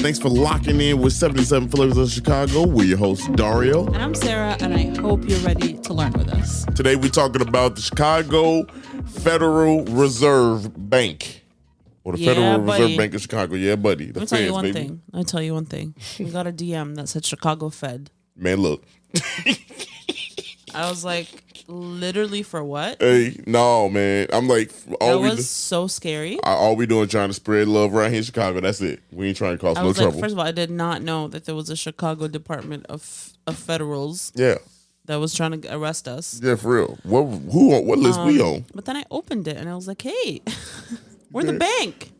Thanks for locking in with 77 Flavors of Chicago. We're your host, Dario. And I'm Sarah, and I hope you're ready to learn with us. Today we're talking about the Chicago Federal Reserve Bank. Or the Federal Reserve Bank of Chicago. Yeah, buddy. Let me tell you one thing. We got a DM that said Chicago Fed. Man, look. I was like, literally for what? Hey, no, man. I'm like, that was so scary. All we doing is trying to spread love around here in Chicago. That's it. We ain't trying to cause no trouble. First of all, I did not know that there was a Chicago Department of Federals. Yeah. That was trying to arrest us. Yeah, for real. What list we on? But then I opened it and I was like, hey, we're the bank.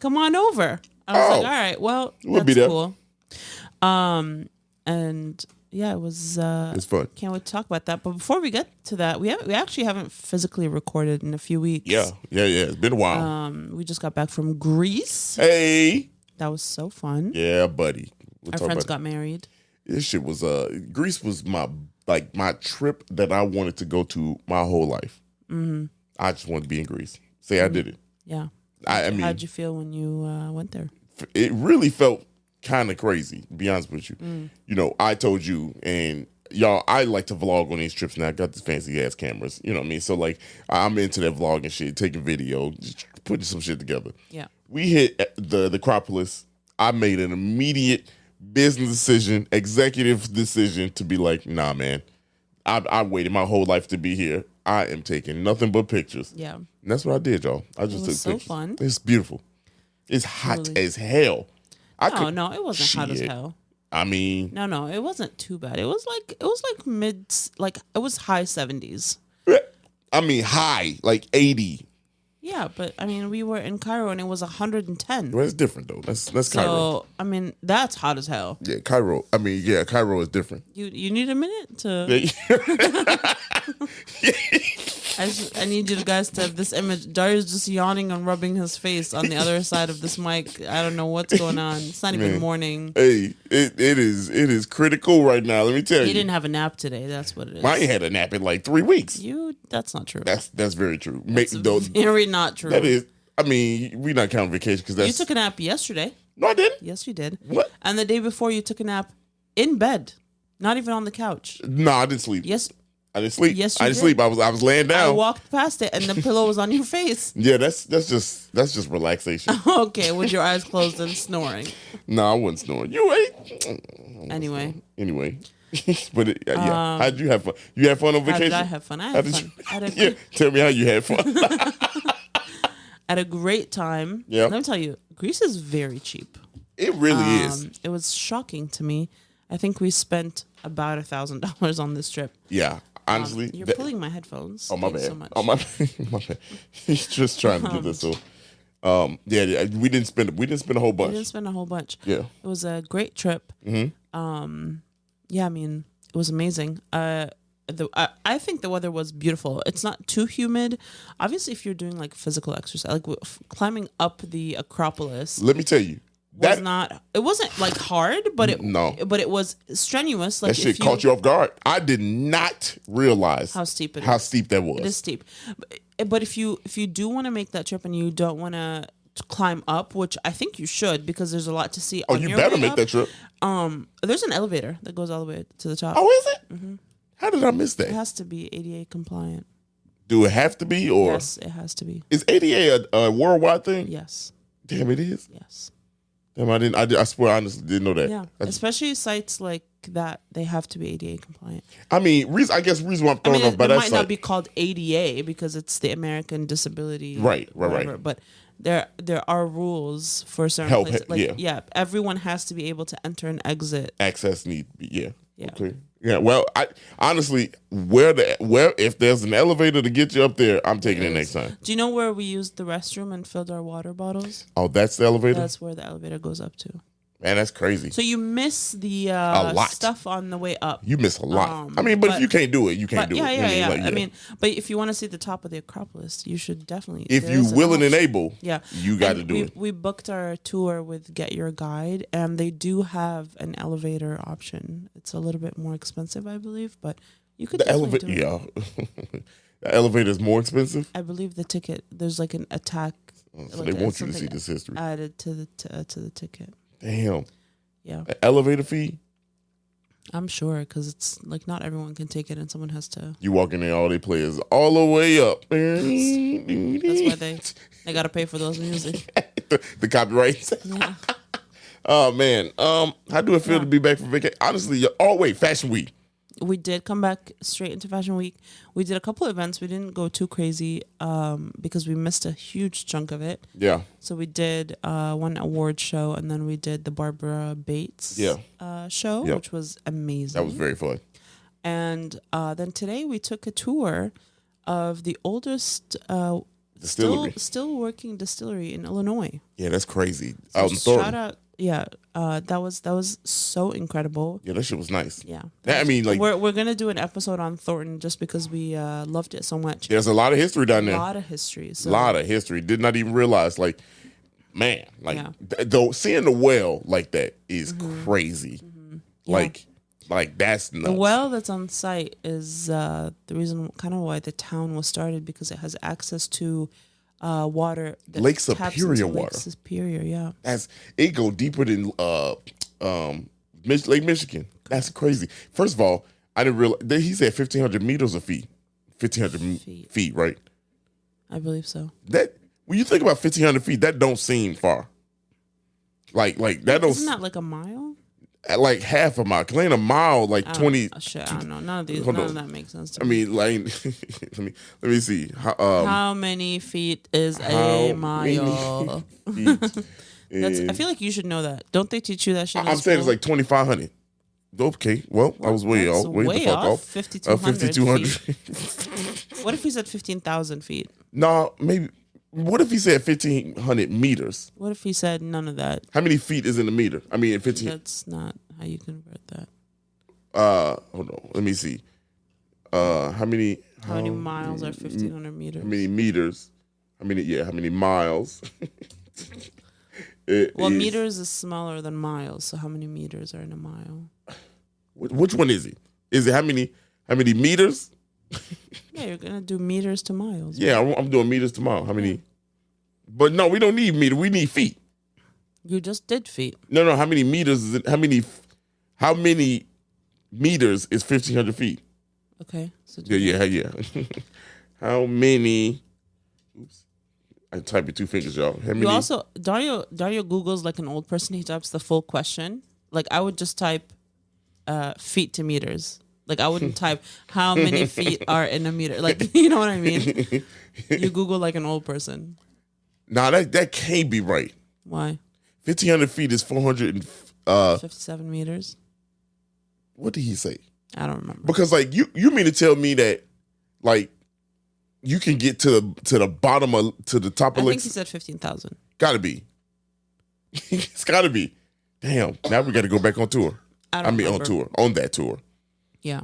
Come on over. I was like, all right, well, we'll that's be there. cool. And yeah, it was. It's fun. Can't wait to talk about that. But before we get to that, we actually haven't physically recorded in a few weeks. Yeah. It's been a while. We just got back from Greece. Hey. That was so fun. Yeah, buddy. Our friends got married. This shit was Greece was my trip that I wanted to go to my whole life. Mm-hmm. I just wanted to be in Greece. I did it. Yeah. I mean, how'd you feel when you went there? It really felt kind of crazy, to be honest with you. You know, I told you, and y'all, I like to vlog on these trips now. I got these fancy ass cameras, you know what I mean? So, like, I'm into that vlogging shit, taking video, just putting some shit together. Yeah. We hit the Acropolis. I made an immediate business decision, executive decision to be like, nah, man, I waited my whole life to be here. I am taking nothing but pictures. Yeah. And that's what I did, y'all. I just took pictures. So fun. It's beautiful. It's hot as hell. No, it wasn't hot as hell. I mean, no, it wasn't too bad. It was like it was high 70s. I mean, high, like 80. Yeah, but I mean, we were in Cairo and it was 110. Well, it's different though. That's Cairo. So I mean, that's hot as hell. Yeah, Cairo. I mean, yeah, Cairo is different. You need a minute to. I need you guys to have this image. Dario's just yawning and rubbing his face on the other side of this mic. I don't know what's going on. It's not even morning. Hey, it is critical right now. Let me tell you. He didn't have a nap today. That's what it is. I ain't had a nap in like 3 weeks. That's not true. That's very true. That's very not true. That is. I mean, we not counting vacation because that's. You took a nap yesterday. No, I didn't. Yes, you did. What? And the day before, you took a nap in bed, not even on the couch. No, I didn't sleep. Yes. I didn't sleep. Yes, I didn't sleep. I was laying down. I walked past it, and the pillow was on your face. Yeah, that's just relaxation. Okay, with your eyes closed and snoring. No, I wasn't snoring. You ain't. Anyway. But yeah, how'd you have fun? You had fun on vacation? How did I have fun? I had fun. Yeah, tell me how you had fun. I had a great time. Yeah. Let me tell you, Greece is very cheap. It really is. It was shocking to me. I think we spent about $1,000 on this trip. Yeah. Honestly, you're pulling my headphones. Oh, my Thanks bad. So much. Oh, my bad. He's just trying to do this. So, yeah, we didn't spend a whole bunch. We didn't spend a whole bunch. Yeah, it was a great trip. Mm-hmm. Yeah, I mean, it was amazing. I think the weather was beautiful. It's not too humid. Obviously, if you're doing like physical exercise, like climbing up the Acropolis. Let me tell you. It wasn't like hard, but it was strenuous. Like that shit caught you off guard. I did not realize how steep that was. It is steep, but if you do want to make that trip and you don't want to climb up, which I think you should because there's a lot to see. Oh, you better make that trip. There's an elevator that goes all the way to the top. Oh, is it? Mm-hmm. How did I miss that? It has to be ADA compliant. Do it have to be, or yes, it has to be. Is ADA a worldwide thing? Yes. Damn, it is. Yes. Damn, I swear I honestly didn't know that. Yeah, especially sites like that, they have to be ADA compliant. I mean, I guess the reason why I'm throwing off by that it might not be called ADA because it's the American Disability. Right. But there are rules for certain places. Like, everyone has to be able to enter and exit. Access need, yeah. Okay. Yeah, well, I honestly, if there's an elevator to get you up there, I'm taking it next time. Do you know where we used the restroom and filled our water bottles? Oh, that's the elevator? That's where the elevator goes up to. Man, that's crazy. So you miss the stuff on the way up. You miss a lot. I mean, but if you can't do it, you can't do it. Yeah. I mean, but if you want to see the top of the Acropolis, you should definitely. If you're willing and able, you got to do it. We booked our tour with Get Your Guide, and they do have an elevator option. It's a little bit more expensive, I believe, but you could. The elevator, yeah. The elevator is more expensive. I believe the ticket. There's like an attack. So they want you to see this history added to the ticket. Damn. Yeah, An elevator fee? I'm sure because it's like not everyone can take it, and someone has to. You walk in there, all they play is all the way up. That's why they got to pay for those music. the copyrights. Yeah. Oh man. How do it feel to be back from vacation? Honestly, oh wait, Fashion Week. We did come back straight into Fashion Week. We did a couple events. We didn't go too crazy because we missed a huge chunk of it. Yeah. So we did one award show, and then we did the Barbara Bates show, which was amazing. That was very fun. And then today we took a tour of the oldest Distillery. still working distillery in Illinois. Yeah, that's crazy. So Out in Thornton. shout out. Yeah, that was so incredible. Yeah, that shit was nice. Yeah, I mean, like, we're gonna do an episode on Thornton just because we loved it so much. there's a lot of history down there. A lot of history. So. A lot of history. Did not even realize, like, man, like, Yeah. though seeing the well like that is crazy. Like, that's nuts. The well that's on site is the reason, kind of why the town was started, because it has access to water. That Lake taps into Superior Lake water. Superior, yeah. It go deeper than Lake Michigan. That's crazy. First of all, I didn't realize he said 1,500 meters of feet. 1,500 feet, right? I believe so. That when you think about 1,500 feet, that don't seem far. Like that don't. Isn't that like a mile? Like half a mile. 'Cause ain't a mile like 20. Shit, I don't know. None of that makes sense to I me. mean, like, let me see. How many feet is a mile? I feel like you should know that. Don't they teach you that shit? I'm saying it's like 2,500. Okay, well, I was way off. Way the fuck off. 5,200. What if he said 15,000 feet? No, maybe. What if he said 1,500 meters? What if he said none of that? How many feet is in the meter? I mean, 15. That's not how you convert that. Hold on. Let me see. How many miles are 1,500 meters? How many meters? How many miles? Meters is smaller than miles, so how many meters are in a mile? Which one is it? Is it how many meters? Yeah, you're gonna do meters to miles. Yeah, I'm doing meters tomorrow. How many? But no, we don't need meter. We need feet. You just did feet. No. How many meters is it? How many meters is 1,500 feet? Okay. So Yeah. How many? Oops. I type it 2 fingers, y'all. How many? You also Dario Googles like an old person. He types the full question. Like I would just type feet to meters. Like I wouldn't type how many feet are in a meter. Like you know what I mean? You Google like an old person. Nah, that can't be right. Why? 1,500 feet is 57 meters. What did he say? I don't remember. Because like you mean to tell me that like you can get to the bottom to the top of I think he said 15,000. Gotta be. It's gotta be. Damn. Now we got to go back on tour. On that tour. Yeah.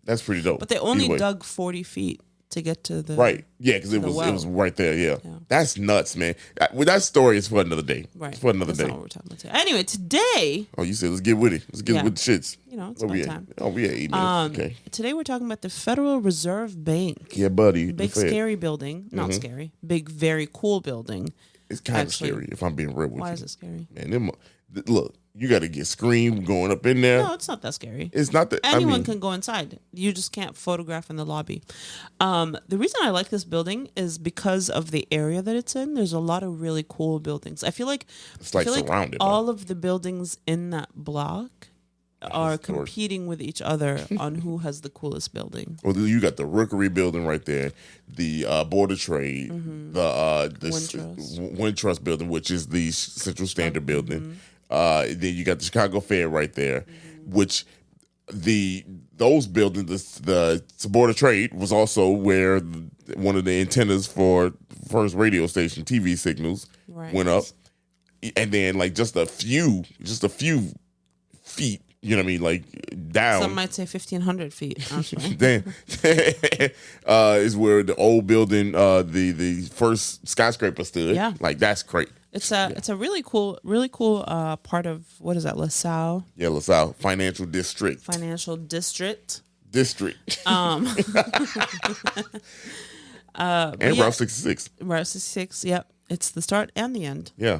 That's pretty dope. But they only Either way. dug 40 feet to get to the Right. Yeah, because it was right there. Yeah. That's nuts, man. Well, that story is for another day. Right. It's for another That's day. not what we're talking about today. Anyway, today. Oh, you said let's get with it. Let's get with the shits. You know, it's Where my we at? time. Oh, we at 8 minutes. Okay. Today we're talking about the Federal Reserve Bank. Yeah, buddy. Big scary building. Not scary. Big, very cool building. It's kind of scary if I'm being real with you. Why is it scary? Man, look, you got to get screamed going up in there. No, it's not that scary. It's not that. Anyone can go inside. You just can't photograph in the lobby. The reason I like this building is because of the area that it's in. There's a lot of really cool buildings. I feel like surrounded. All of the buildings in that block are competing with each other on who has the coolest building. Well, you got the Rookery building right there, the Board of Trade, the Wintrust building, which is the Central Standard building. Then you got the Chicago Fair right there, which those buildings, the Board of Trade was also where one of the antennas for first radio station TV signals went up, and then like just a few feet. You know what I mean? Like down. Some might say 1,500 feet. Damn. Is where the old building, the first skyscraper stood. Yeah. Like that's great. It's a really cool part of, what is that, LaSalle? Yeah, LaSalle Financial District. Financial District. And Route 66. Route 66, yep. It's the start and the end. Yeah.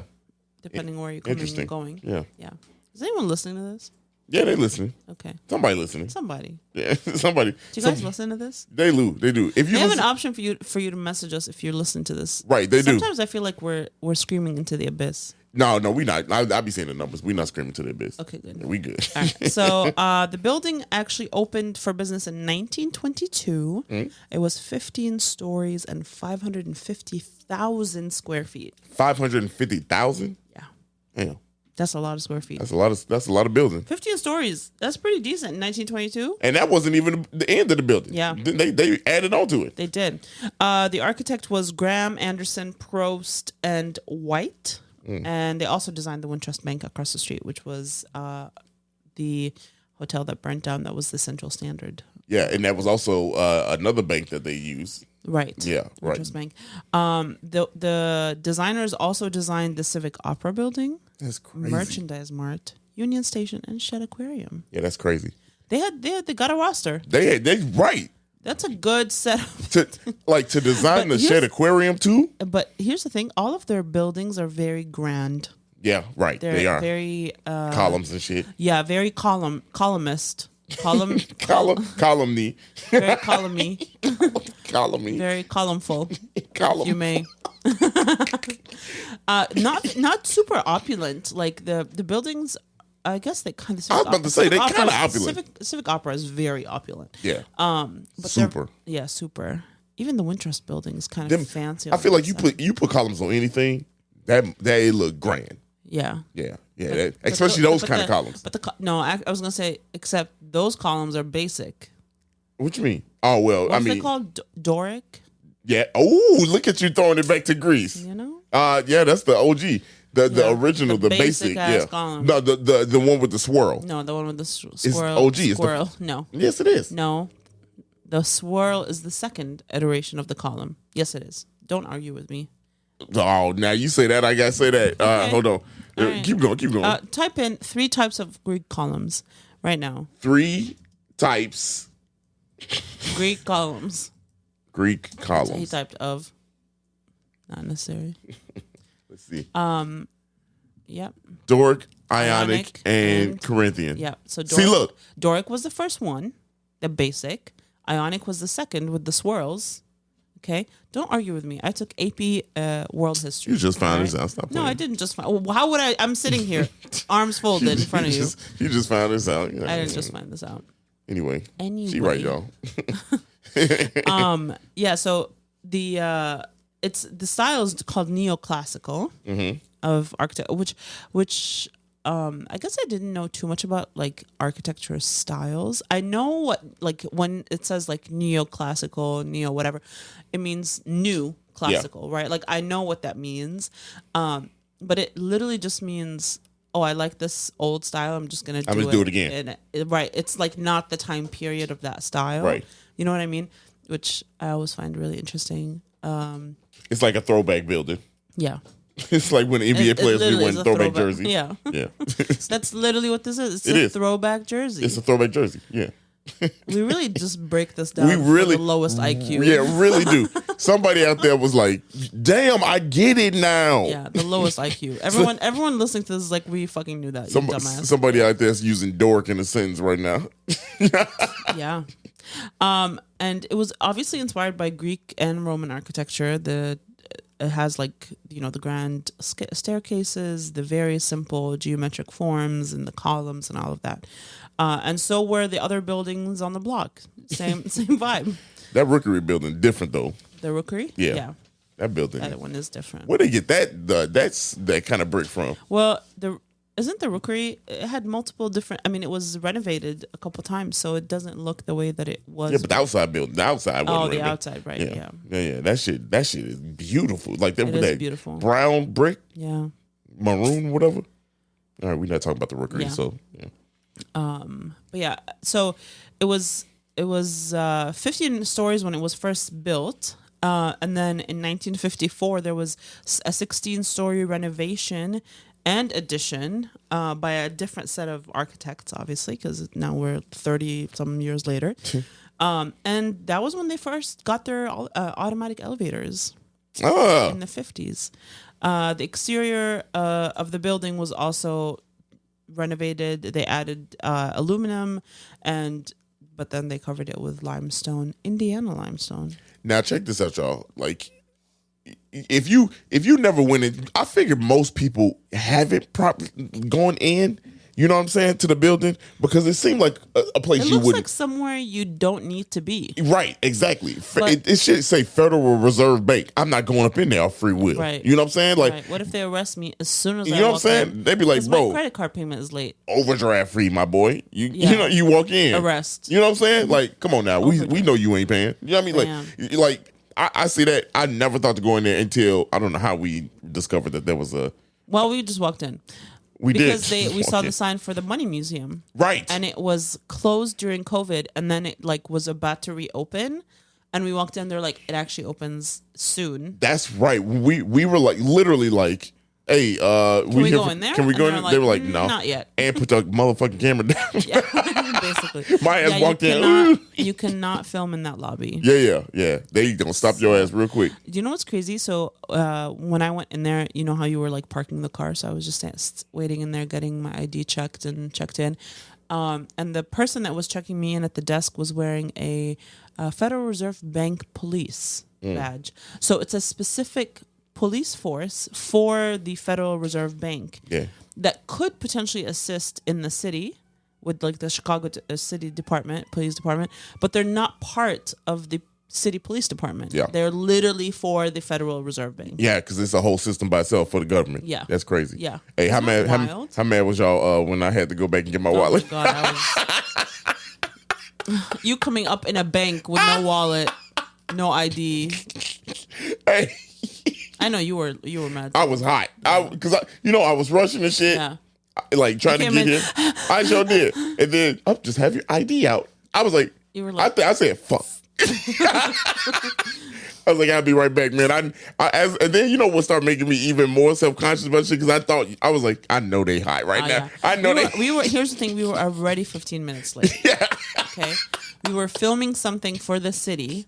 depending where you're coming Interesting. and going. Yeah. Yeah. Is anyone listening to this? Yeah, they listening. Okay. Somebody listening. Somebody. Yeah, somebody. Do you guys listen to this? They do. They do. If you They have an listen, option for you to message us if you're listening to this. right, they do. Sometimes I feel like we're screaming into the abyss. No, we not. I be saying the numbers. We not screaming to the abyss. Okay, good. Yeah, we good. All right. So the building actually opened for business in 1922. It was 15 stories and 550,000 square feet. 550,000. Yeah, Damn, that's a lot of square feet. that's a lot of building. 15 stories. That's pretty decent in 1922. And that wasn't even the end of the building. Yeah. They added on to it. They did. The architect was Graham, Anderson, Prost, and White. And they also designed the Wintrust Bank across the street, which was the hotel that burnt down. That was the Central Standard. Yeah, and that was also another bank that they used. Right. Yeah, right. Wintrust Bank. The designers also designed the Civic Opera Building, That's crazy. Merchandise Mart, Union Station, and Shed Aquarium. Yeah, that's crazy. They got a roster. They right That's a good setup. to design But the Shed Aquarium too. But here's the thing: all of their buildings are very grand. Yeah, right. They're They are very columns and shit. yeah, very columnist. Columny, Very columny, columny, very columnful. column. You may. Not super opulent. Like the buildings, I guess they kind of. I was about to say, they kinda opulent. Civic Opera is very opulent. Yeah. But Super. Yeah, super. Even the Wintrust building is kind Them- of fancy. I feel on like the you outside. put columns on anything that it look grand. Yeah. Yeah, But especially the- those but kind of the- columns. But I was gonna say, except those columns are basic. What you mean? Oh well, What's I mean, they called? Doric. yeah. Oh, look at you throwing it back to Greece. You know. Yeah, that's the OG, the Yeah, original, the the basic. basic-ass Yeah, column. no, the one with the swirl. No, the one with the squirrel. OG, it's the- Squirrel. No. Yes, it is. No. The swirl is the second iteration of the column. Yes, it is. Don't argue with me. Oh, now you say that, I gotta say that. Okay. Hold on. All right. Keep going. Type in 3 types of Greek columns right now. 3 types Greek columns. Greek So he columns. typed of. Not necessary. Let's see. Yep. Doric, Ionic, Ionic, and and- Corinthian. Yep. So See, look. Doric was the first one, the basic. Ionic was the second with the swirls. Okay. Don't argue with me. I took AP world history. You just found all this out. Stop No, playing. I didn't just find. Well, how would I? I'm sitting here, arms folded in front of you. You just found this out. Yeah. I didn't just find this out. Anyway. Anyway. She right, y'all. Yeah. So the style is called neoclassical of architecture, which I guess I didn't know too much about like architecture styles. I know what like when it says like neoclassical, neo whatever, it means new classical, right? Like I know what that means, but it literally just means. Oh, I like this old style. I'm just gonna do it again. Right. It's like not the time period of that style. Right. You know what I mean? Which I always find really interesting. It's like a throwback building. Yeah. It's like when NBA It players be literally wearing is a throwback jersey. Yeah. Yeah. That's literally what this is. It's It a is. throwback jersey. It's a throwback jersey. Yeah. We really just break this down We really for the lowest IQ. Yeah, really do. Somebody out there was like, "Damn, I get it now." Yeah, the lowest IQ. Everyone listening to this is like, we fucking knew that, you dumbass. Somebody out there is using Doric in a sentence right now. Yeah. And it was obviously inspired by Greek and Roman architecture. It has like, the grand staircases, the very simple geometric forms and the columns and all of that. And so were the other buildings on the block. Same vibe. That Rookery building different though. The Rookery? Yeah. That building. That one is different. Where they get that kind of brick from? Well, isn't the Rookery, it had multiple different, it was renovated a couple times, so it doesn't look the way that it was. Yeah, but the outside building, the outside. Oh, wasn't the renovated. outside, right, yeah. Yeah. That shit is beautiful. Like that, It with is that beautiful. brown brick, Yeah. maroon, whatever. All right, we're not talking about the Rookery, Yeah. so yeah. But yeah, so it was 15 stories when it was first built. And then in 1954, there was a 16-story renovation and addition by a different set of architects, obviously, because now we're 30-some years later. And that was when they first got their automatic elevators in the 50s. The exterior of the building was also renovated. They added aluminum, but then they covered it with limestone, Indiana limestone. Now check this out, y'all. Like, if you never went in, I figured most people haven't gone in. You know what I'm saying, to the building, because it seemed like a place It you looks would like somewhere you don't need to be. Right, exactly. But- It should say Federal Reserve Bank. I'm not going up in there off free will. Right. You know what I'm saying? Like, Right. What if they arrest me as soon as you I know what I'm walk saying? in? They be like, 'Cause bro, my credit card payment is late. overdraft free, my boy. You Yeah. you walk in. Arrest. You know what I'm saying? Like, come on now. We know you ain't paying. You know what I mean? Like I see that. I never thought to go in there until I don't know how we discovered that there was a Well, we just walked in. we Because did. we saw Okay. the sign for the Money Museum. Right. And it was closed during COVID, and then it like was about to reopen. And we walked in, they're like, it actually opens soon. That's right. We were like literally like, hey, we go in there? Can we And go in they're there? They were like, like, no, not yet. And put the motherfucking camera down. Yeah, basically. My ass walked in. You cannot film in that lobby. Yeah. They gonna stop your ass real quick. Do you know what's crazy? So when I went in there, you know how you were like parking the car? So I was just waiting in there, getting my ID checked and checked in. And the person that was checking me in at the desk was wearing a Federal Reserve Bank police badge. So it's a specific police force for the Federal Reserve Bank that could potentially assist in the city with like the Chicago City Department, Police Department, but they're not part of the city police department. Yeah. They're literally for the Federal Reserve Bank. Yeah, because it's a whole system by itself for the government. Yeah. That's crazy. Yeah. Hey, how Isn't mad? that How, wild? how mad was y'all when I had to go back and get my Oh wallet? my God, I was you coming up in a bank with no wallet, no ID. Hey, I know you were mad. I was hot. I was rushing and shit. Yeah. Like trying to You get came here. I sure did. And then just have your ID out. I was like, You were like- I said, fuck. I was like, I'll be right back, man. And then you know what started making me even more self-conscious about shit, because I was like, I know they hot right now. Yeah. I know we were. Here's the thing: we were already 15 minutes late. Okay, we were filming something for the city,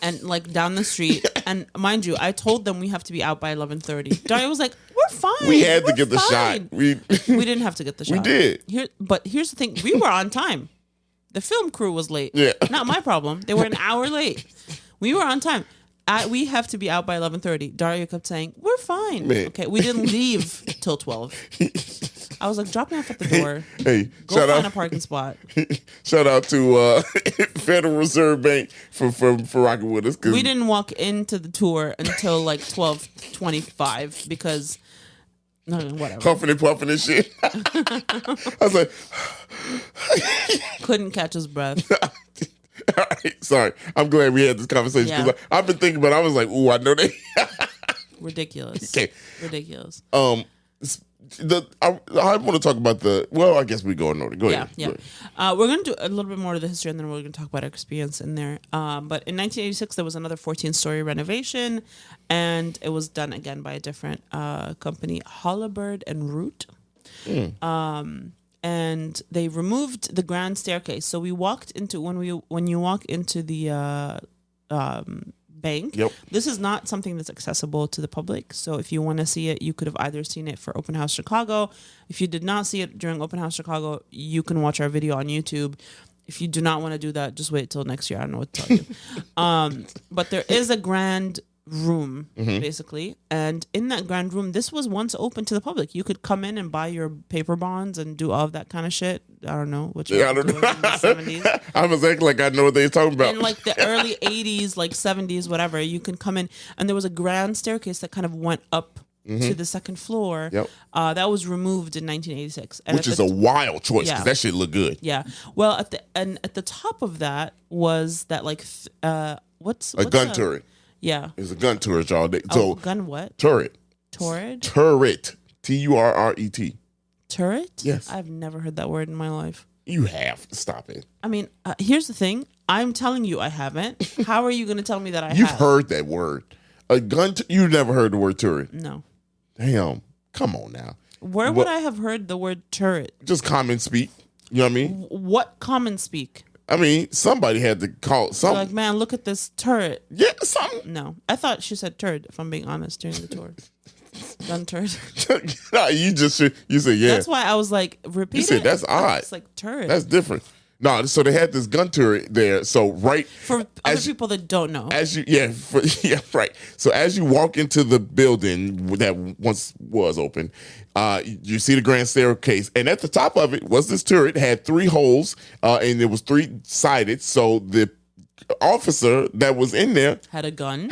and like down the street. And mind you, I told them we have to be out by 11:30. Daria was like, "We're fine. We had to We're get the fine." shot. We didn't have to get the shot. did. But here's the thing: we were on time. The film crew was late. Yeah. Not my problem. They were an hour late. We were on time. We have to be out by 11:30. Daria kept saying, "We're fine." Man. Okay, we didn't leave till 12. I was like, "Drop me off at the door. Hey, Go shout find a out, parking spot." shout out to Federal Reserve Bank for rocking with us. 'Cause We didn't walk into the tour until like 12:25 because no, whatever. huffing and puffing and shit. I was like, Couldn't catch his breath. all right, sorry. I'm glad we had this conversation because Yeah. I've been thinking about it. I was like, ooh, I know they. Ridiculous. Okay. Ridiculous. I want to talk about I guess we go in order. Go Yeah, ahead. yeah. Go ahead. We're going to do a little bit more of the history, and then we're going to talk about our experience in there. But in 1986, there was another 14-story renovation, and it was done again by a different company, Hollibird and Root. And they removed the grand staircase. So we walked into when you walk into the bank. Yep. This is not something that's accessible to the public. So if you want to see it, you could have either seen it for Open House Chicago. If you did not see it during Open House Chicago, you can watch our video on YouTube. If you do not want to do that, just wait till next year. I don't know what to tell you. But there is a grand room, basically. And in that grand room, this was once open to the public. You could come in and buy your paper bonds and do all of that kind of shit. I don't know what you Yeah, I were don't doing know. in the 70s. I was acting like I know what they're talking about. In like the early 80s, like 70s, whatever, you can come in. And there was a grand staircase that kind of went up to the second floor. Yep. That was removed in 1986. And Which at is the a wild choice because Yeah. that shit look good. Yeah. Well, at the top of that was that like what's A gun turret. Yeah. It's a gun turret, y'all. Oh, gun what? Turret. Turret? Turret. Turret. Turret? Yes. I've never heard that word in my life. You have. Stop it. I mean, here's the thing. I'm telling you I haven't. How are you going to tell me that I You've have? heard that word. A gun. You never heard the word turret. No. Damn. Come on now. Where would I have heard the word turret? Just common speak. You know what I mean? What common speak? I mean, somebody had to call something. Like, man, look at this turret. Yeah, something. No. I thought she said turd, if I'm being honest, during the tour. Gun turret. Nah, you said yeah. That's why I was like, repeat You said it. that's odd. It's like turret. That's different. No, so they had this gun turret there. So For other people that don't know. right. So as you walk into the building that once was open, you see the grand staircase, and at the top of it was this turret. It had 3 holes, and it was 3-sided. So the officer that was in there had a gun.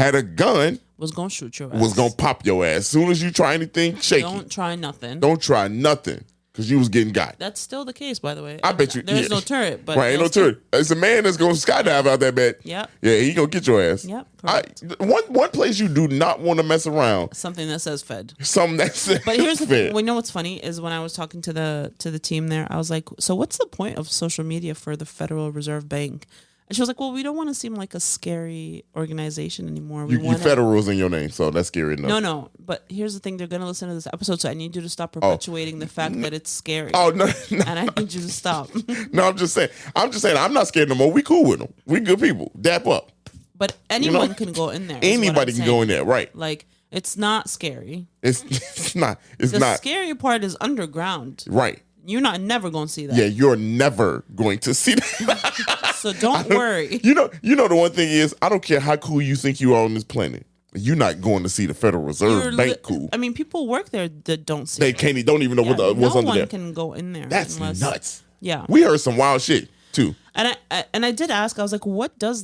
Was gonna shoot your ass. Was gonna pop your ass. As soon as you try anything shaky. Don't try nothing. Don't try nothing. Because you was getting got. That's still the case, by the way. I bet you. There's no turret, but right, ain't no turret. It's a man that's going to skydive out that bed. Yep. Yeah, he going to get your ass. Yep. Correct. One place you do not want to mess around. Something that says Fed. Something that says But here's the Fed. thing. We know what's funny is when I was talking to the team there, I was like, so what's the point of social media for the Federal Reserve Bank? And she was like, well, we don't want to seem like a scary organization anymore. You federals in your name, so that's scary enough. No. But here's the thing. They're going to listen to this episode, so I need you to stop perpetuating the fact that it's scary. Oh, no. And I need you to stop. No, I'm just saying. I'm not scared no more. We cool with them. We good people. Dap up. But anyone can go in there. Anybody can go in there, right. Like, it's not scary. It's not. It's the not. The scary part is underground. Right. You're never going to see that. Yeah, you're never going to see that. So don't worry. You know the one thing is, I don't care how cool you think you are on this planet. You're not going to see the Federal Reserve Bank cool. I mean, people work there that don't see They it. don't even know what's under there. No one can go in there. That's nuts. Yeah. We heard some wild shit, too. And I did ask, I was like, what does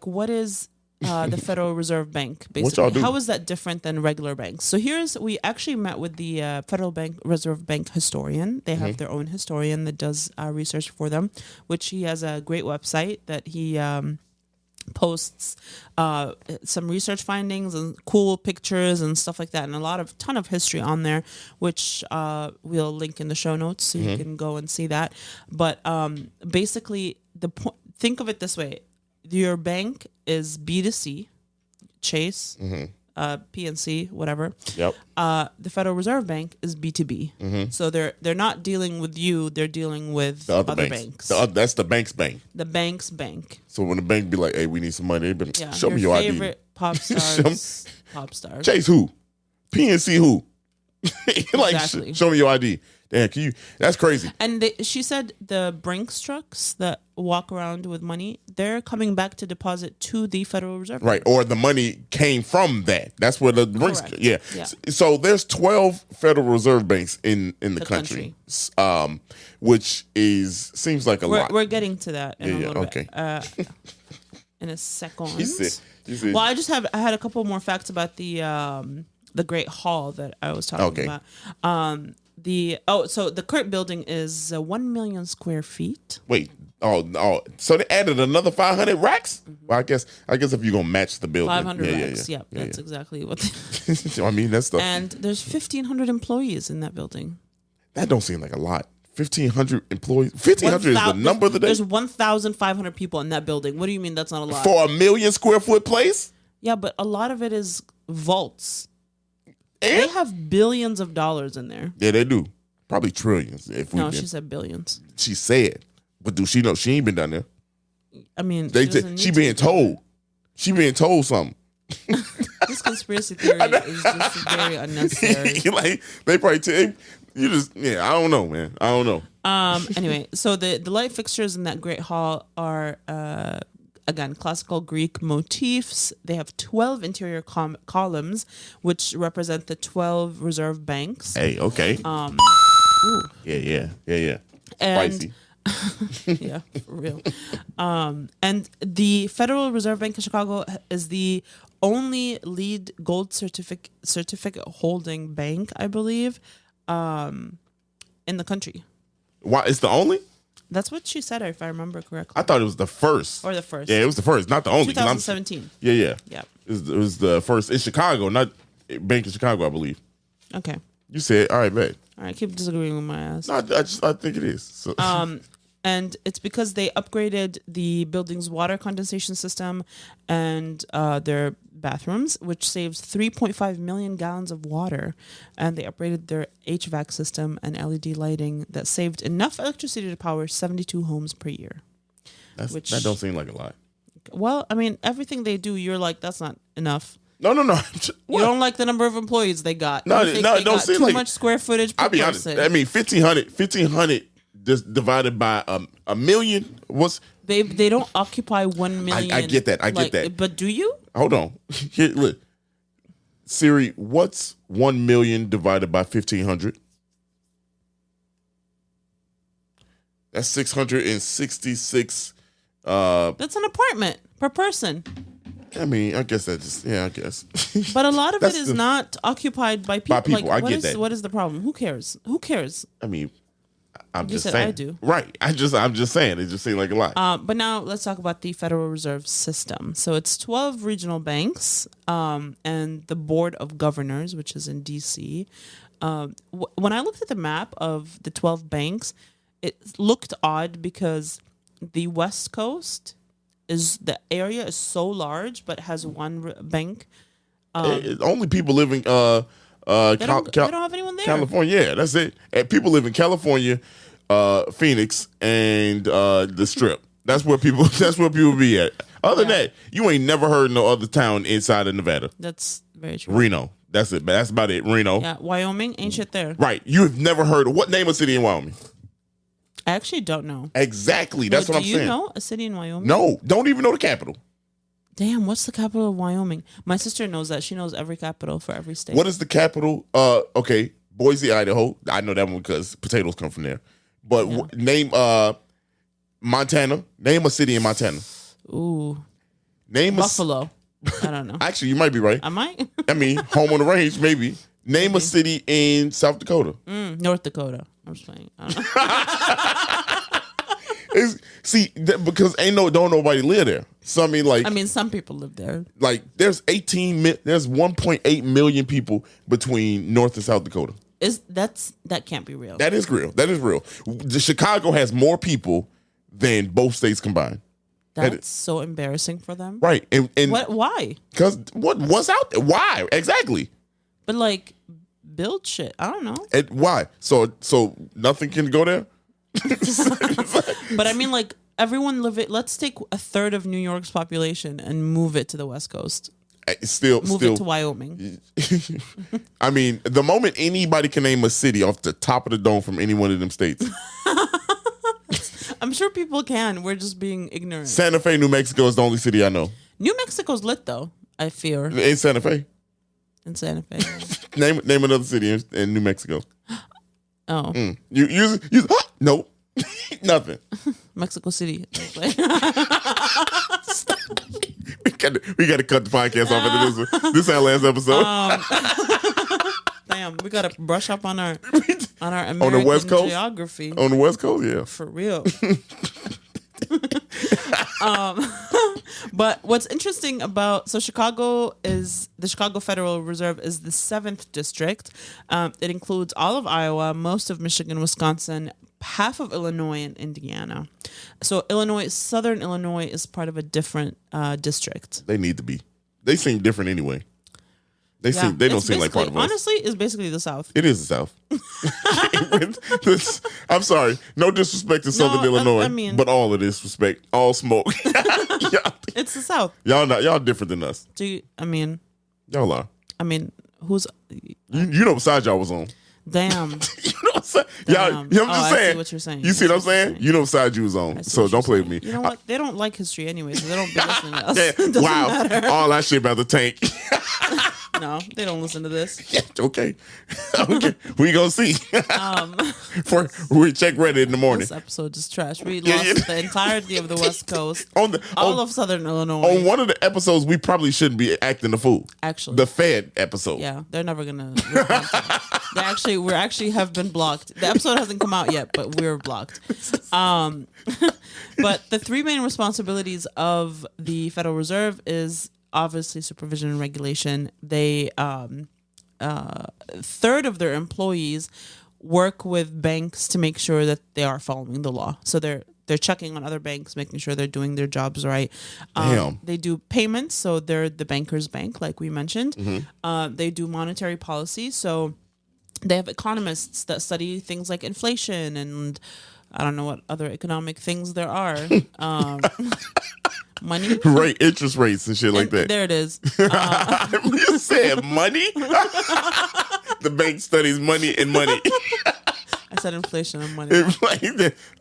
what is the Federal Reserve Bank, basically? What y'all do? How is that different than regular banks? So we actually met with the Federal Reserve Bank historian. They have their own historian that does research for them, which he has a great website that he posts some research findings and cool pictures and stuff like that, and ton of history on there, which we'll link in the show notes so you can go and see that. But basically, think of it this way. Your bank is B2C, Chase, PNC, whatever. Yep. The Federal Reserve Bank is B2B. So they're not dealing with you; they're dealing with the other banks. That's the bank's bank. The bank's bank. So when the bank be like, "Hey, we need some money," they be like, "Show me your your favorite ID." pop stars. Pop stars. Chase who? PNC who? Like, Exactly. Show me your ID. Damn, that's crazy. And she said the Brinks trucks that walk around with money, they're coming back to deposit to the Federal Reserve. Right, or the money came from that. That's where the Brinks. Yeah. So there's 12 Federal Reserve Banks in the country. Which seems like a lot. We're getting to that in a little bit. In a second. You said, Well, I had a couple more facts about the Great Hall that I was talking about. So the current building is 1 million square feet. Wait, so they added another 500 racks? Well, I guess if you're gonna match the building, 500 racks. Yeah, that's exactly what. I mean, that's the. And there's 1,500 employees in that building. That don't seem like a lot. 1,500 employees. 1,500 is the number of the day. There's 1,500 people in that building. What do you mean that's not a lot? For a 1 million square foot place? Yeah, but a lot of it is vaults. And? They have billions of dollars in there. Yeah, they do. Probably trillions. She said billions. She said, but do she know she ain't been down there? I mean, she being told. She being told something. This conspiracy theory is just very unnecessary. Like they probably tell you just I don't know, man. I don't know. Anyway, so the light fixtures in that Great Hall are again, classical Greek motifs. They have 12 interior columns, which represent the 12 reserve banks. Hey, okay. Yeah. And, spicy. Yeah, for real. And the Federal Reserve Bank of Chicago is the only lead gold certificate holding bank, I believe, in the country. Why? It's the only? That's what she said, if I remember correctly. I thought it was the first. Or the first. Yeah, it was the first, not the only. 2017. Yeah. Yeah. It was the first in Chicago, not Bank of Chicago, I believe. Okay. You said, all right, bet. All right, keep disagreeing with my ass. No, I think it is. So. And it's because they upgraded the building's water condensation system and their bathrooms, which saves 3.5 million gallons of water. And they upgraded their HVAC system and LED lighting that saved enough electricity to power 72 homes per year. That don't seem like a lot. Well, I mean, everything they do, you're like, that's not enough. No. You What? don't like the number of employees they got. No, You think no, they it don't got seem too like- much square footage per I'll be honest. person. I mean, 1,500 just divided by a million. What's They don't occupy 1 million. I get that. I get that. But do you? Hold on. Here, look. Siri, what's 1 million divided by 1,500? That's 666. That's an apartment per person. I mean, I guess I guess. But a lot of it That's is the- not occupied by people. By people, I what get is- that. What is the problem? Who cares? Who cares? I mean, I'm You just said saying. I do. Right. I'm just saying. It just seemed like a lot. But now let's talk about the Federal Reserve System. So it's 12 regional banks and the Board of Governors, which is in D.C. When I looked at the map of the 12 banks, it looked odd because the West Coast the area is so large, but has one bank. Only people living They don't have anyone there. California. Yeah, that's it. And people live in California, Phoenix, and the Strip. That's where people. That's where people be at. Other than that, you ain't never heard no other town inside of Nevada. That's very true. Reno. That's it. That's about it. Reno. Yeah, Wyoming ain't shit there. Right. You have never heard of what name of city in Wyoming? I actually don't know. Exactly. That's Well, what I'm saying. Do you know a city in Wyoming? No, don't even know the capital. Damn, what's the capital of Wyoming? My sister knows that. She knows every capital for every state. What is the capital? Okay, Boise, Idaho. I know that one because potatoes come from there. But name Montana. Name a city in Montana. Ooh, Name Buffalo. I don't know. Actually, you might be right. I might. I mean, home on the range, maybe. Name a city in South Dakota. North Dakota. I'm just playing. I don't know. Because don't nobody live there. So I mean, Some people live there. there's 1.8 million people between North and South Dakota. That can't be real. That is real. That is real. Chicago has more people than both states combined. That's so embarrassing for them. Right. And Why? because what's out there? Why? Exactly. But build shit. I don't know. And why? So nothing can go there? But I mean, everyone live it. Let's take a third of New York's population and move it to the West Coast. Move it to Wyoming. I mean, the moment anybody can name a city off the top of the dome from any one of them states. I'm sure people can. We're just being ignorant. Santa Fe, New Mexico is the only city I know. New Mexico's lit though. I fear In Santa Fe. in Santa Fe. Name another city in New Mexico. Oh, You nope. Nothing. Mexico City. We got to cut the podcast off after this one. This is our last episode. Damn, we gotta brush up on our American West Coast? geography On the West Coast, yeah. for real. But what's interesting about Chicago is the Chicago Federal Reserve is the 7th district. It includes all of Iowa, most of Michigan, Wisconsin, half of Illinois and Indiana. So Southern Illinois is part of a different district. They need to be. They seem different anyway. They don't It's seem like part of us. Honestly, it's basically the South. It is the South. I'm sorry. No disrespect to Southern Illinois, I mean- but all of this respect, all smoke. It's the South. Y'all different than us. Y'all are. Who's You know what side y'all was on. damn? You know what I'm saying? Y'all, Damn. you know what Oh, I'm I saying? see what you're saying. You see what I'm saying? You know what side you was on. See So what don't you're play with saying. me. You know what? They don't like history anyway, so they don't be listening to us. Yeah, It doesn't wow. matter. All that shit about the tank. No, they don't listen to this. Yeah, okay. Okay. We gonna see. We check Reddit in the morning. This episode is trash. We Yeah, lost yeah. the entirety of the West Coast, On all of Southern Illinois. on one of the episodes, we probably shouldn't be acting the fool. Actually, The Fed episode. yeah, they're never gonna. Respond to that. We actually have been blocked. The episode hasn't come out yet, but we're blocked. But the three main responsibilities of the Federal Reserve is obviously supervision and regulation. They third of their employees work with banks to make sure that they are following the law. So they're checking on other banks, making sure they're doing their jobs right. Damn. They do payments, so they're the banker's bank, like we mentioned. They do monetary policy, so they have economists that study things like inflation and I don't know what other economic things there are. money. Right, interest rates and shit like that. There it is. You said money? The bank studies money and money. I said inflation and money.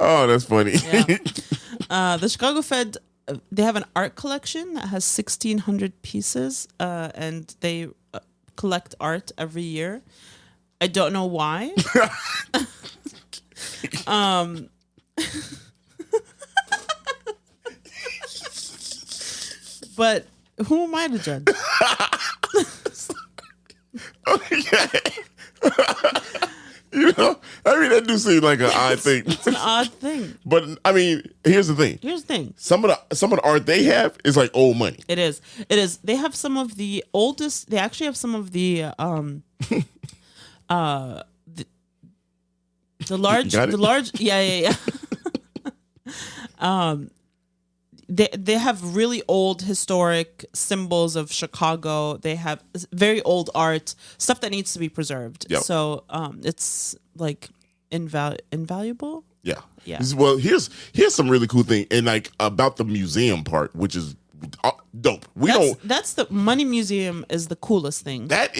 Oh, that's funny. Yeah. The Chicago Fed, they have an art collection that has 1,600 pieces, and they collect art every year. I don't know why. But who am I to judge? Okay. You know, I mean, that do seem like an odd thing. It's an odd thing. But I mean, here's the thing. Some of the art they have is like old money. It is. They have some of the oldest. They actually have some of the large. Yeah. They have really old historic symbols of Chicago. They have very old art, stuff that needs to be preserved. Yep. So it's like invaluable. Yeah. Yeah. Well, here's some really cool thing, and like about the museum part, which is dope. That's the Money Museum is the coolest thing. That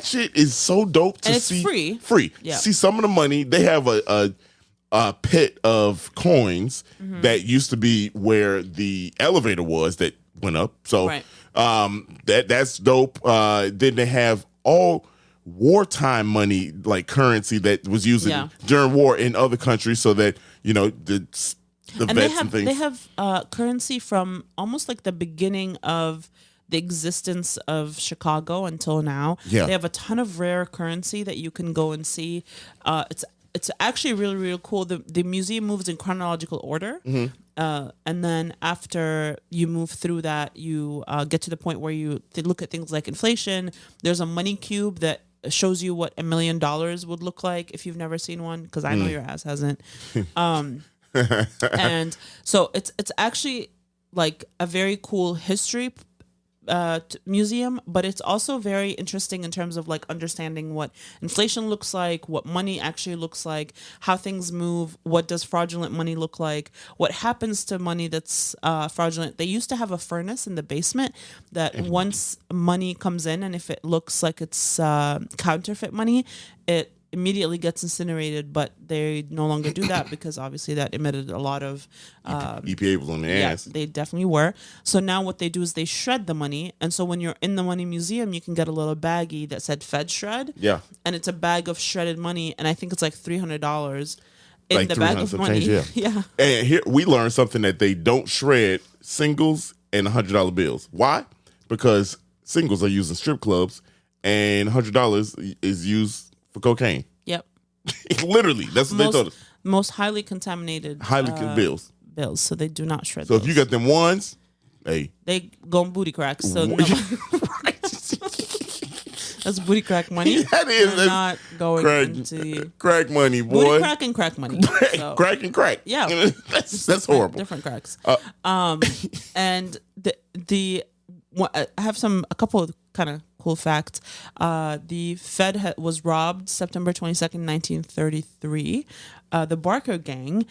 shit is so dope to and it's see. Free. Yeah. See some of the money. They have a pit of coins that used to be where the elevator was that went up. So right. That's dope. Then they have all wartime money, like currency that was used during war in other countries, so that the vets and things. They have currency from almost like the beginning of the existence of Chicago until now. Yeah. They have a ton of rare currency that you can go and see. It's actually really, really cool. The museum moves in chronological order. And then after you move through that, you get to the point where you look at things like inflation. There's a money cube that shows you what $1 million would look like if you've never seen one, because I know your ass hasn't. And so it's actually like a very cool history museum, but it's also very interesting in terms of like understanding what inflation looks like, what money actually looks like, how things move, what does fraudulent money look like, what happens to money that's fraudulent. They used to have a furnace in the basement that once money comes in, and if it looks like it's counterfeit money, it immediately gets incinerated, but they no longer do that because obviously that emitted a lot of EPA was on their ass. They definitely were. So now what they do is they shred the money, and so when you're in the money museum, you can get a little baggie that said Fed Shred. Yeah, and it's a bag of shredded money, and I think it's like $300 in like the bag of money. Change, yeah. And here we learned something, that they don't shred singles and $100 bills. Why? Because singles are used in strip clubs, and $100 is used for cocaine. Yep. Literally, that's what they told us. Most highly contaminated bills. So they do not shred. So if you got them ones, hey, they go on booty cracks. So no. That's booty crack money. That is. They're not going into crack money, boy. Booty crack and crack money. So. Crack and crack. Yeah, that's horrible. Different cracks. And I have a couple of kind of cool facts. The Fed was robbed September 22nd, 1933. The Barker Gang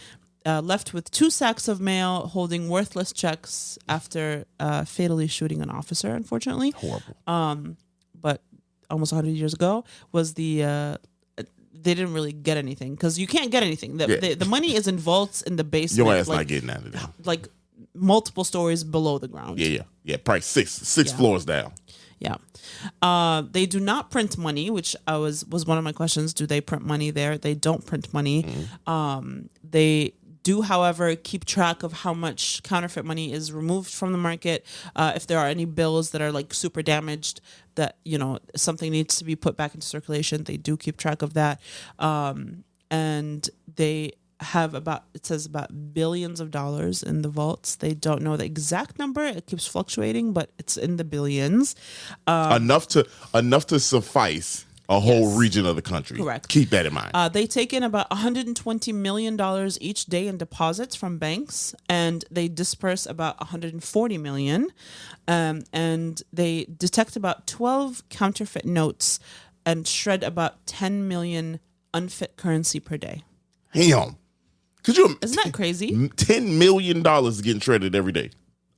left with 2 sacks of mail holding worthless checks after fatally shooting an officer, unfortunately. Horrible. But almost 100 years ago was they didn't really get anything, because you can't get anything. The money is in vaults in the basement. Your ass not getting out of there. Like multiple stories below the ground. Yeah. Probably six floors down. Yeah. They do not print money, which was one of my questions. Do they print money there? They don't print money. They do, however, keep track of how much counterfeit money is removed from the market. If there are any bills that are like super damaged, that something needs to be put back into circulation, they do keep track of that. And they have about billions of dollars in the vaults. They don't know the exact number. It keeps fluctuating, but it's in the billions. Enough to suffice a whole region of the country. Correct. Keep that in mind. They take in about $120 million each day in deposits from banks, and they disperse about $140 million. And they detect about 12 counterfeit notes and shred about 10 million unfit currency per day. Damn. Could you? Isn't that crazy? $10 million is getting traded every day.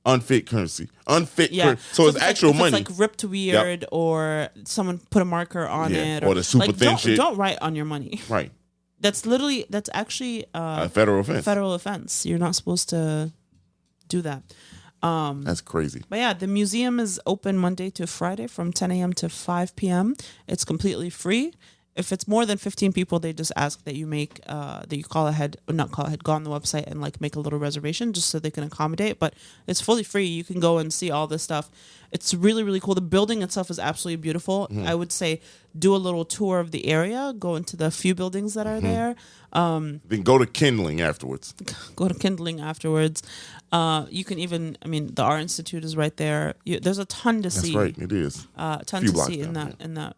Unfit currency. Unfit currency. So it's actual money. It's like ripped weird, or someone put a marker on it. Or the super thin don't, shit. Don't write on your money. Right. That's actually a federal offense. A federal offense. You're not supposed to do that. That's crazy. But yeah, the museum is open Monday to Friday from 10 a.m. to 5 p.m. It's completely free. If it's more than 15 people, they just ask that you go on the website and like make a little reservation just so they can accommodate. But it's fully free. You can go and see all this stuff. It's really, really cool. The building itself is absolutely beautiful. I would say do a little tour of the area. Go into the few buildings that are there. Then go to Kindling afterwards. You can even, the Art Institute is right there. There's a ton to see. That's right. It is. Ton to see in that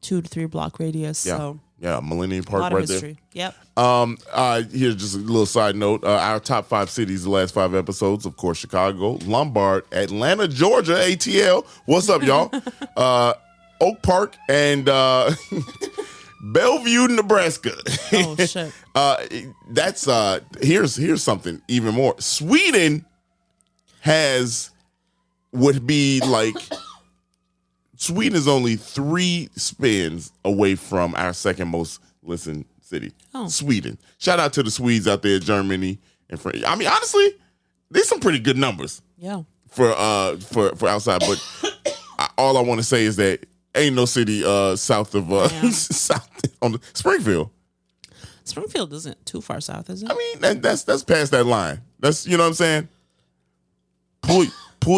2 to 3 block radius. Yeah. So yeah, Millennium Park a lot right of history. there. Yep. Here's just a little side note. Our top 5 cities, the last 5 episodes, of course, Chicago, Lombard, Atlanta, Georgia, ATL. What's up, y'all? Oak Park and Bellevue, Nebraska. Oh shit. That's here's something even more. Sweden would be like Sweden is only 3 spins away from our second most listened city. Oh. Sweden. Shout out to the Swedes out there, Germany and France. I mean, honestly, there's some pretty good numbers. Yeah. For outside, but all I want to say is that ain't no city south of south on the Springfield. Springfield isn't too far south, is it? I mean, that's past that line. That's, you know what I'm saying? Pull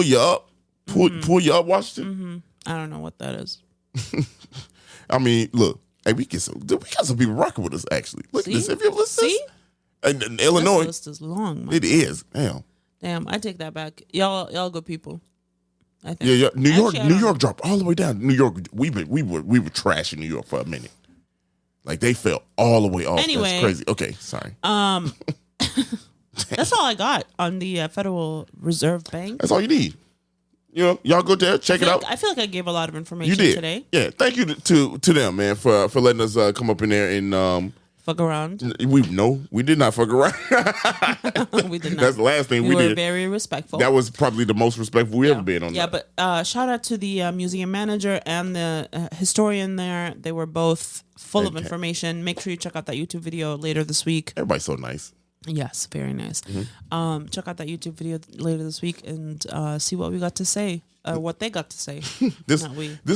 you up. Pull you up, Washington. Mm-hmm. I don't know what that is. I mean, look, hey, we got some people rocking with us actually. Look at this. Have you ever listened to this? And Illinois. This list is long. It is. Damn, I take that back. Y'all good people. I think. Yeah. New York dropped all the way down. New York, we were trashing New York for a minute. Like they fell all the way off. Anyway, that's crazy. Okay, sorry. That's all I got on the Federal Reserve Bank. That's all you need. You know, y'all go there, check it out. I feel like I gave a lot of information you did. today. Yeah, thank you to them, man, for letting us come up in there and fuck around. We did not fuck around. We did not. That's the last thing we were did. Very respectful. That was probably the most respectful we ever been on. Yeah, that. but shout out to the museum manager and the historian there. They were both full of information. Make sure you check out that YouTube video later this week. Everybody's so nice. Yes, very nice. Mm-hmm. Check out that YouTube video later this week and see what we got to say, what they got to say. This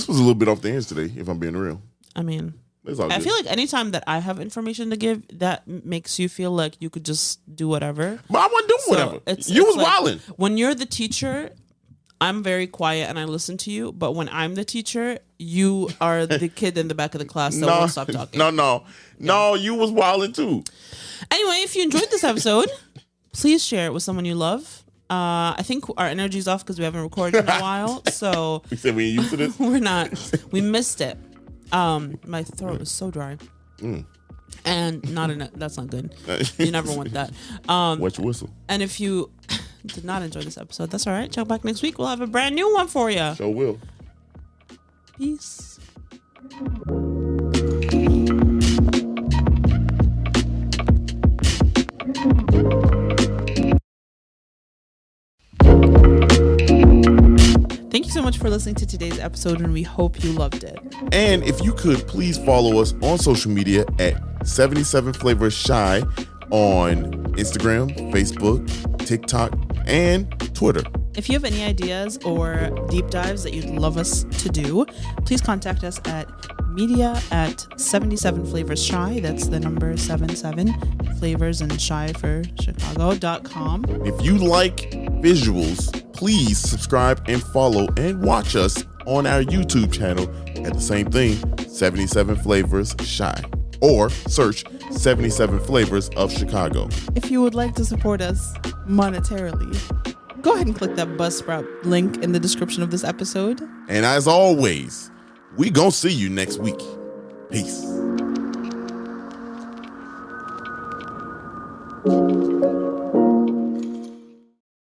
was a little bit off the ends today, if I'm being real. I mean, I feel like anytime that I have information to give, that makes you feel like you could just do whatever. But I wasn't doing whatever. You was like, wilding. When you're the teacher, I'm very quiet and I listen to you. But when I'm the teacher, you are the kid in the back of the class that won't stop talking. No, you was wilding too. Anyway, if you enjoyed this episode, please share it with someone you love. I think our energy's off because we haven't recorded in a while. So we said we ain't used to this. We're not. We missed it. My throat is so dry. And that's not good. You never want that. Wet your whistle. And if you did not enjoy this episode, that's all right. Check back next week. We'll have a brand new one for you. Sure will. Peace. Thank you so much for listening to today's episode, and we hope you loved it. And if you could, please follow us on social media at 77 Flavors Shy on Instagram, Facebook, TikTok, and Twitter. If you have any ideas or deep dives that you'd love us to do, please contact us at media@77flavorsshy. That's the number 77 flavors and shy for Chicago.com. If you like visuals, please subscribe and follow and watch us on our YouTube channel at the same thing, 77 Flavors Shy, or search 77 Flavors of Chicago. If you would like to support us monetarily, go ahead and click that Buzzsprout link in the description of this episode. And as always, we gonna see you next week. Peace.